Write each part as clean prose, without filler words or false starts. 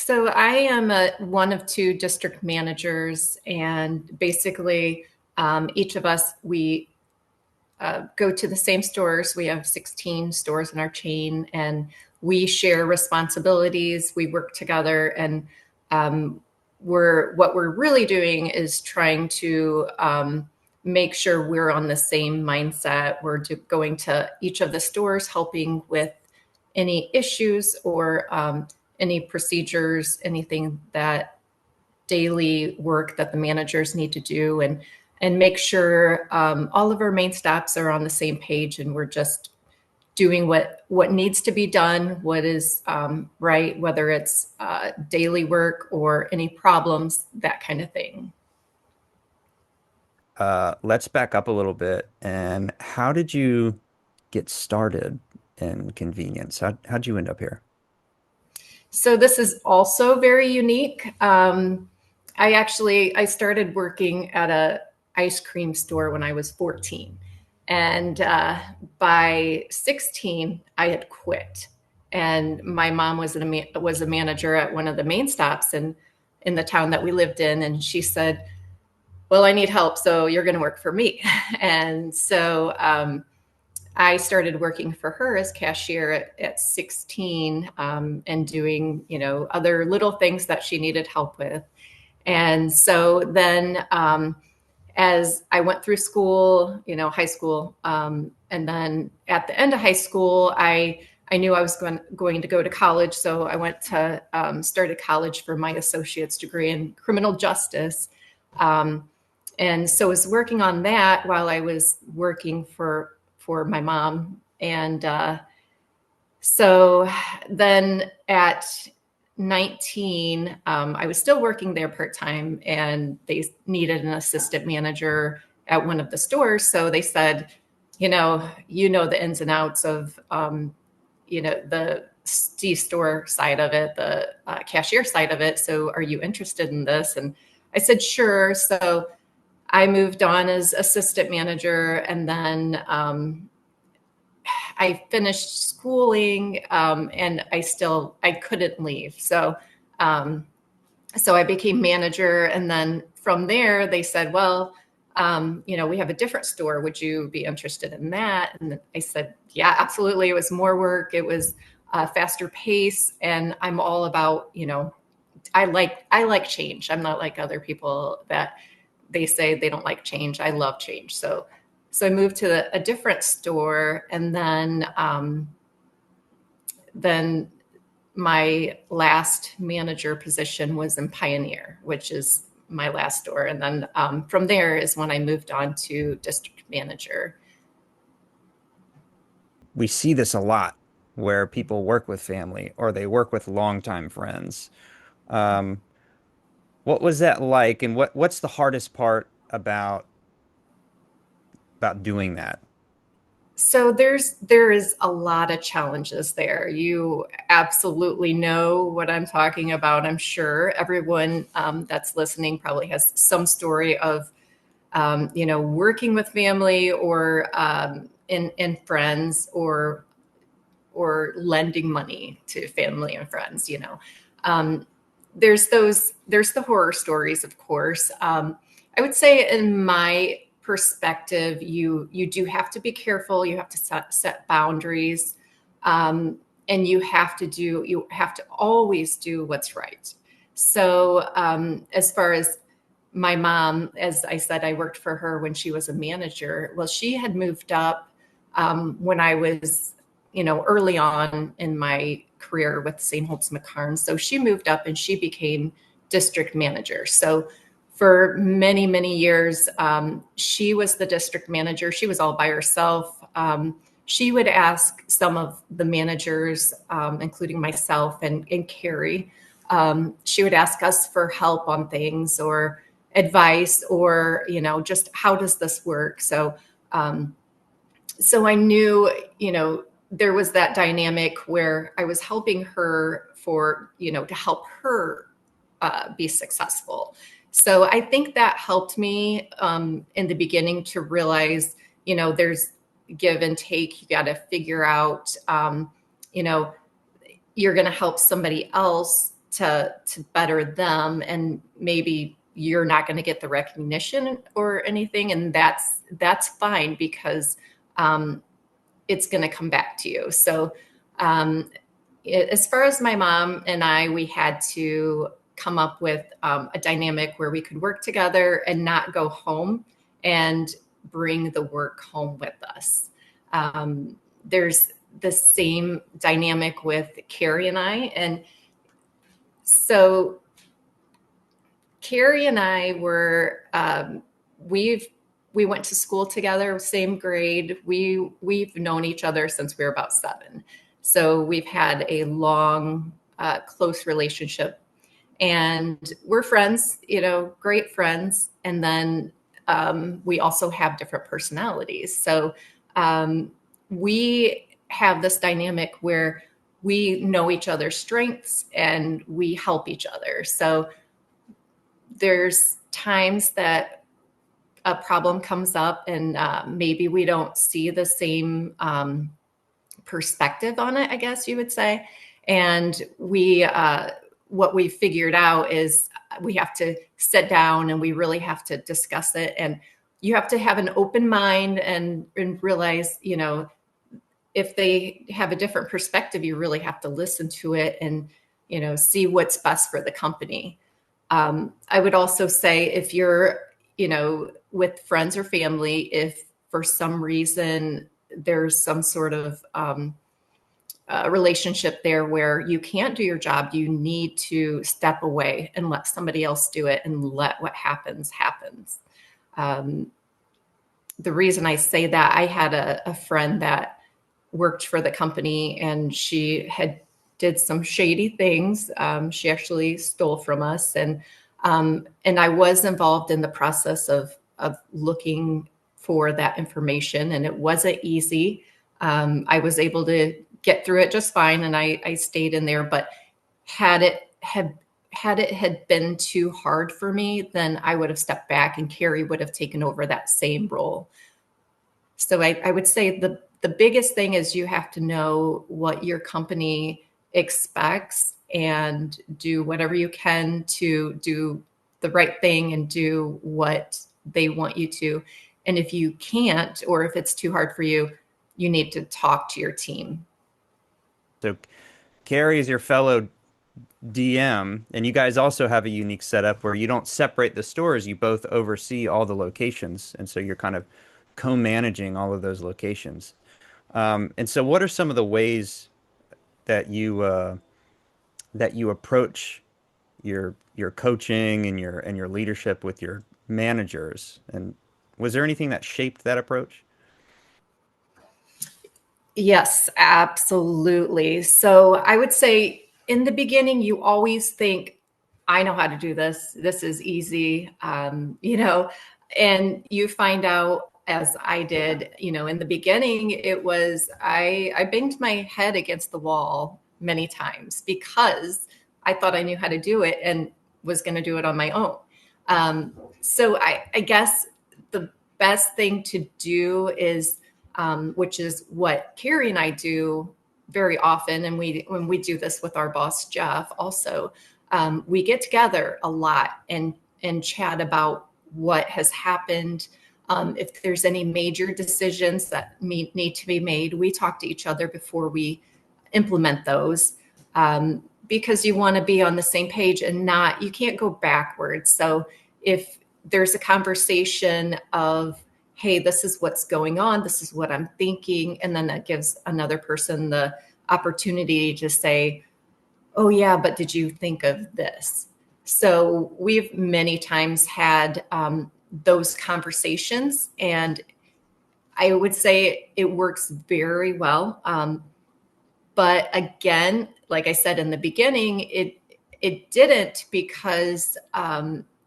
So I am one of two district managers, and basically, each of us we go to the same stores. We have 16 stores in our chain, and we share responsibilities. We work together, and um, what we're really doing is trying to make sure we're on the same mindset. Going to each of the stores, helping with any issues or any procedures, anything that daily work that the managers need to do, and make sure all of our main stops are on the same page, and we're just doing what needs to be done, what is right, whether it's daily work or any problems, that kind of thing. Let's back up a little bit. And how did you get started in convenience? How'd you end up here? So this is also very unique. I started working at a ice cream store when I was 14, and by 16 I had quit. And my mom was a manager at one of the main stops in the town that we lived in, and she said, "Well, I need help, so you're going to work for me." And so I started working for her as cashier at 16, and doing, other little things that she needed help with. And so then, as I went through school, high school, and then at the end of high school, I knew I was going to go to college. So I went to started college for my associate's degree in criminal justice. Um, and so I was working on that while I was working for my mom. And so then at 19, I was still working there part time, and they needed an assistant manager at one of the stores. So they said, you know the ins and outs of, the C-store side of it, the cashier side of it. So are you interested in this? And I said, sure. So I moved on as assistant manager, and then I finished schooling, and I couldn't leave. Um, so I became manager, and then from there they said, well, we have a different store. Would you be interested in that? And I said, yeah, absolutely. It was more work. It was a faster pace, and I'm all about, I like change. I'm not like other people that they say they don't like change. I love change. So I moved to a different store, and then my last manager position was in Pioneer, which is my last store. And then from there is when I moved on to district manager. We see this a lot where people work with family or they work with longtime friends. Um, what was that like, and what's the hardest part about doing that? So there is a lot of challenges there. You absolutely know what I'm talking about. I'm sure everyone that's listening probably has some story of working with family, or in friends, or lending money to family and friends. Um, there's the horror stories, of course. I would say, in my perspective, you do have to be careful. You have to set boundaries, and you have to always do what's right. So as far as my mom, as I said, I worked for her when she was a manager. Well, she had moved up when I was, early on in my career with St. Holtz McCarn. So she moved up and she became district manager. So for many, many years, she was the district manager. She was all by herself. She would ask some of the managers, including myself and Carrie, she would ask us for help on things or advice, or just how does this work. So I knew, there was that dynamic where I was helping her to help her be successful. So I think that helped me in the beginning to realize, there's give and take. You got to figure out, you know you're going to help somebody else, to better them, and maybe you're not going to get the recognition or anything, and that's fine, because um, it's going to come back to you. So um, as far as my mom and I, we had to come up with a dynamic where we could work together and not go home and bring the work home with us. There's the same dynamic with Carrie and I. And so Carrie and I were, we went to school together, same grade. We've known each other since we were about 7. So we've had a long, close relationship, and we're friends, great friends. And then we also have different personalities. So we have this dynamic where we know each other's strengths and we help each other. So there's times that a problem comes up, and maybe we don't see the same perspective on it, I guess you would say. And what we figured out is we have to sit down and we really have to discuss it. And you have to have an open mind, and realize, if they have a different perspective, you really have to listen to it and, see what's best for the company. I would also say, if you're, with friends or family, if for some reason there's some sort of relationship there where you can't do your job, you need to step away and let somebody else do it, and let what happens. Um, the reason I say that, I had a friend that worked for the company, and she had did some shady things. She actually stole from us, and I was involved in the process of looking for that information, and it wasn't easy. I was able to get through it just fine, and I stayed in there. But had it had had it had been too hard for me, then I would have stepped back, and Carrie would have taken over that same role. So I would say the biggest thing is you have to know what your company expects, and do whatever you can to do the right thing and do what they want you to. And if you can't, or if it's too hard for you, you need to talk to your team. So Carrie is your fellow DM, and you guys also have a unique setup where you don't separate the stores, you both oversee all the locations, and so you're kind of co-managing all of those locations. And so what are some of the ways that you approach your coaching and your leadership with your managers? And was there anything that shaped that approach? Yes, absolutely. So I would say in the beginning, you always think, I know how to do this. This is easy, and you find out, as I did, in the beginning, it was, I banged my head against the wall many times because I thought I knew how to do it and was going to do it on my own. So I guess the best thing to do is, which is what Carrie and I do very often, and when we do this with our boss Jeff also, we get together a lot and chat about what has happened. If there's any major decisions that need to be made, we talk to each other before we implement those, because you want to be on the same page, and not, you can't go backwards. So if there's a conversation of, hey, this is what's going on, this is what I'm thinking, and then that gives another person the opportunity to say, oh yeah, but did you think of this? So we've many times had those conversations, and I would say it works very well. But again, like I said in the beginning, it didn't, because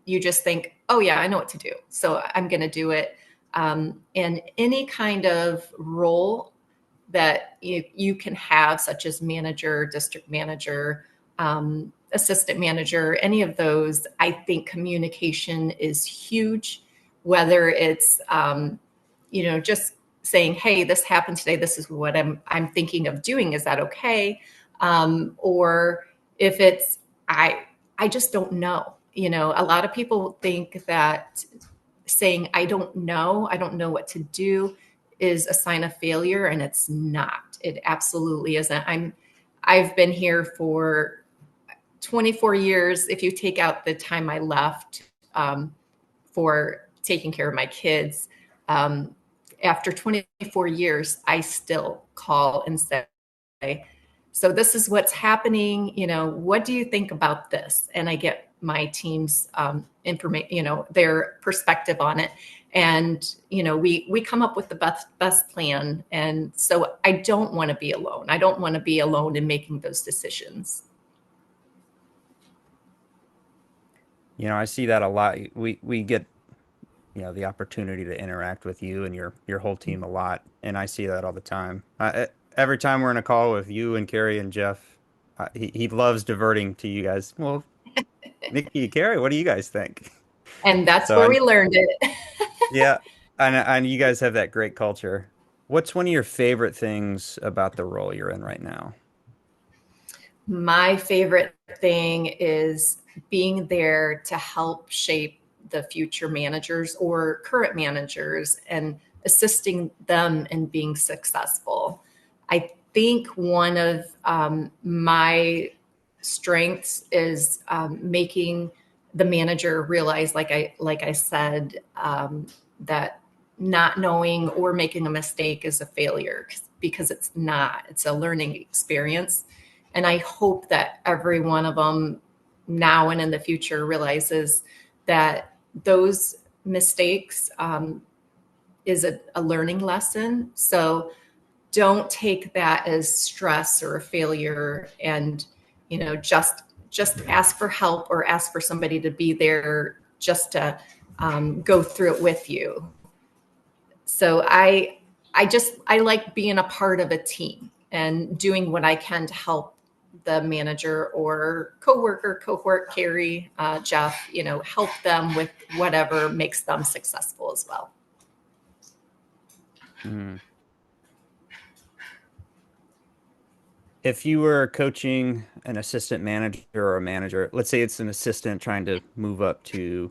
you just think, oh yeah, I know what to do, so I'm going to do it. And any kind of role that you can have, such as manager, district manager, assistant manager, any of those, I think communication is huge. Whether it's just saying, hey, this happened today, this is what I'm thinking of doing, is that okay? Or if it's, I just don't know. You know, a lot of people think that saying I don't know what to do is a sign of failure, and it's not. It absolutely isn't. I've been here for 24 years. If you take out the time I left for taking care of my kids, um, after 24 years, I still call and say, so this is what's happening. You know, what do you think about this? And I get my team's information, you know, their perspective on it. And, you know, we come up with the best plan. And so I don't want to be alone. I don't want to be alone in making those decisions. You know, I see that a lot. We get, you know, the opportunity to interact with you and your whole team a lot, and I see that all the time. Every time we're in a call with you and Carrie and Jeff, he loves diverting to you guys. Well, Nickie, Carrie, what do you guys think? And that's So where I, we learned it. yeah, and you guys have that great culture. What's one of your favorite things about the role you're in right now? My favorite thing is being there to help shape the future managers or current managers and assisting them in being successful. I think one of my strengths is making the manager realize, like I said, that not knowing or making a mistake is a failure, because it's not. It's a learning experience, and I hope that every one of them now and in the future realizes that those mistakes is a learning lesson. So don't take that as stress or a failure, and you know, just ask for help or ask for somebody to be there just to go through it with you. So I like being a part of a team and doing what I can to help the manager or coworker, cohort, Carrie, Jeff, you know, help them with whatever makes them successful as well. Mm. If you were coaching an assistant manager or a manager, let's say it's an assistant trying to move up to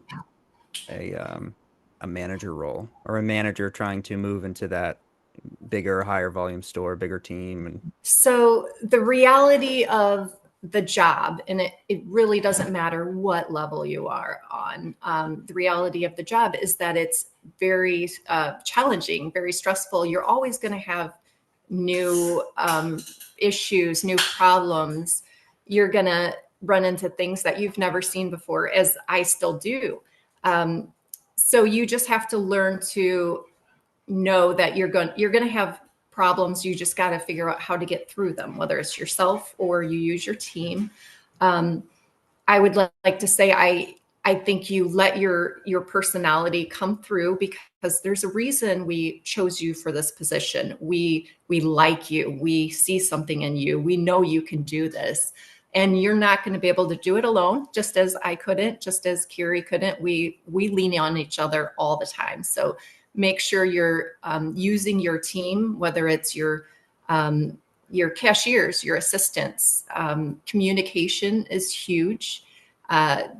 a um, a manager role, or a manager trying to move into that bigger, higher volume store, bigger team, and So the reality of the job, and it really doesn't matter what level you are on, the reality of the job is that it's very challenging, very stressful. You're always going to have new issues, new problems. You're going to run into things that you've never seen before, as I still do. Um, so you just have to learn to know that you're going to have problems. You just got to figure out how to get through them, whether it's yourself or you use your team. um, I would like to say I think you let your personality come through, because there's a reason we chose you for this position. We like you, we see something in you, we know you can do this, and you're not going to be able to do it alone, just as I couldn't, just as Carrie couldn't. We lean on each other all the time. So make sure you're using your team, whether it's your cashiers, your assistants. Communication is huge.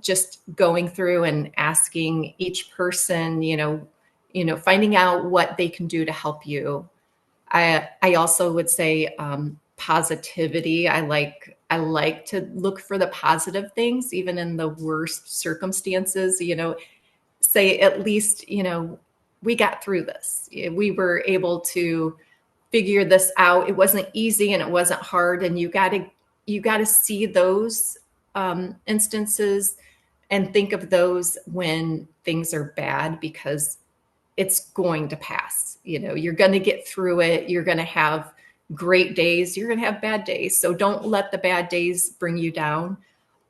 Just going through and asking each person, finding out what they can do to help you. I also would say positivity. I like to look for the positive things, even in the worst circumstances. Say at least, we got through this. We were able to figure this out. It wasn't easy and it wasn't hard. And you got to see those instances and think of those when things are bad, because it's going to pass. You're going to get through it. You're going to have great days. You're going to have bad days. So don't let the bad days bring you down.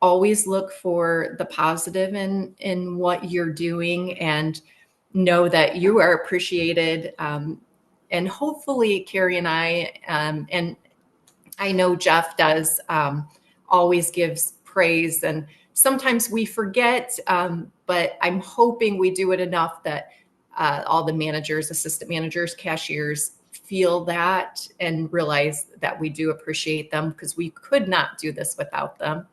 Always look for the positive in what you're doing, and know that you are appreciated. And hopefully Carrie and and I know Jeff does, always gives praise, and sometimes we forget, but I'm hoping we do it enough that all the managers, assistant managers, cashiers feel that and realize that we do appreciate them, because we could not do this without them.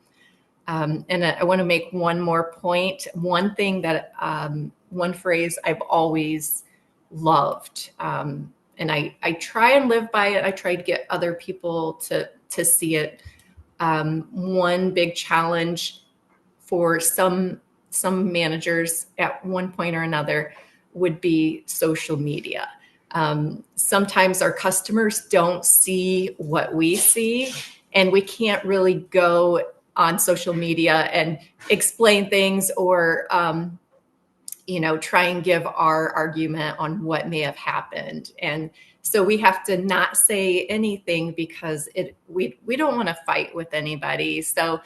And I want to make one more point. One thing that, one phrase I've always loved, and I try and live by it. I try to get other people to see it. One big challenge for some managers at one point or another would be social media. Sometimes our customers don't see what we see, and we can't really go on social media and explain things or try and give our argument on what may have happened. And so we have to not say anything because we don't want to fight with anybody. So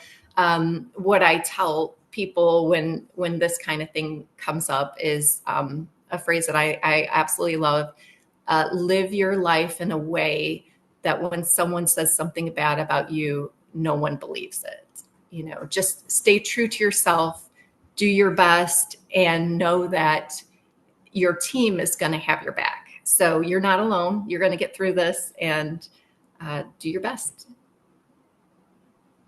what I tell people when this kind of thing comes up is a phrase that I absolutely love. Live your life in a way that when someone says something bad about you, no one believes it. Just stay true to yourself, do your best, and know that your team is going to have your back. So you're not alone. You're going to get through this, and do your best.